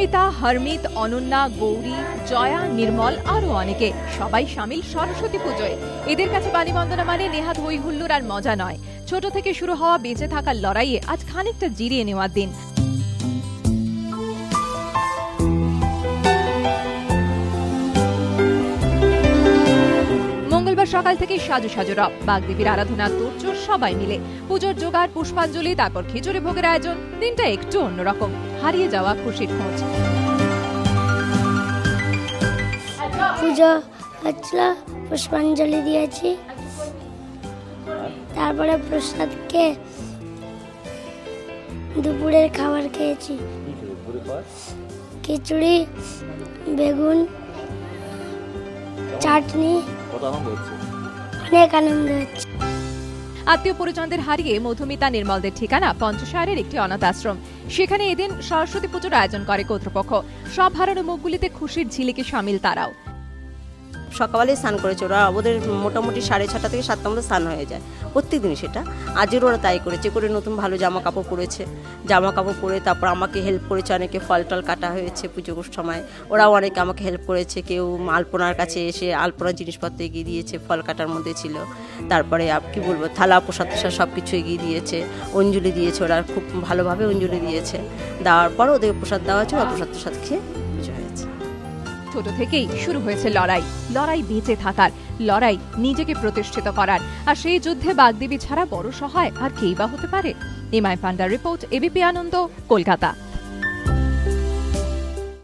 মধুমিতা, হরমিত, অনন্যা, গৌরী, জয়া, নির্মল আরো অনেকে সবাই শামিল সরস্বতী পুজোয়। এদের কাছে বাণী বন্দনা মানে নেহাত হই হুল্লোড় আর মজা নয়, ছোট থেকে শুরু হওয়া বেঁচে থাকার লড়াইয়ে আজ খানিকটা জিরিয়ে নেওয়ার দিন। মঙ্গলবার সকাল থেকে সাজু সাজু রব, বাগদেবীর আরাধনার তোড়জোড় সবাই মিলে, পুজোর জোগাড়, পুষ্পাঞ্জলি, তারপর খিচুড়ি ভোগের আয়োজন। দিনটা একটু অন্যরকম, হারিয়ে যাওয়া খুশির খোঁজ। পুজো হচ্ছিল, পুষ্পাঞ্জলি দিয়েছি, তারপরে প্রসাদকে দুপুরের খাবার খেয়েছি, খিচুড়ি, বেগুন, চাটনি, অনেক আনন্দ হচ্ছে। আত্মীয় পরিজনদের হারিয়ে মধুমিতা, নির্মলদের ঠিকানা পঞ্চশায়ের একটি অনাথ আশ্রম। সেখানে এদিন সরস্বতী পুজোর আয়োজন করে কর্তৃপক্ষ। সব হারানো মুখগুলিতে খুশির ঝিলিকে সামিল তারাও। সকালে স্নান করেছে ওরা, ওদের মোটামুটি 6:30 থেকে 7টার মধ্যে স্নান হয়ে যায় প্রত্যেকদিন। সেটা আজের ওরা তাই করেছে, করে নতুন ভালো জামা কাপড় পরেছে, জামা কাপড় পরে তারপর আমাকে হেল্প করেছে। অনেকে ফল টল কাটা হয়েছে পুজোর সময়, ওরাও অনেকে আমাকে হেল্প করেছে। কেউ আলপনার কাছে এসে আলপনার জিনিসপত্র এগিয়ে দিয়েছে, ফল কাটার মধ্যে ছিল। তারপরে কি বলবো, থালা প্রসাদ সব কিছু এগিয়ে দিয়েছে, অঞ্জলি দিয়েছে। ওরা খুব ভালোভাবে অঞ্জলি দিয়েছে। দেওয়ার পর ওদের প্রসাদ দেওয়া হয়েছে, ওরা প্রসাদ খেয়ে পুজো হয়েছে। ছোট থেকেই শুরু হয়েছে লড়াই, লড়াই বেঁচে থাকার, লড়াই নিজেকে প্রতিষ্ঠিত করার। আর সেই যুদ্ধে বাগদেবী ছাড়া বড় সহায় আর কেই বা হতে পারে। ইমাই পান্ডার রিপোর্ট, এবিপি আনন্দ, কলকাতা।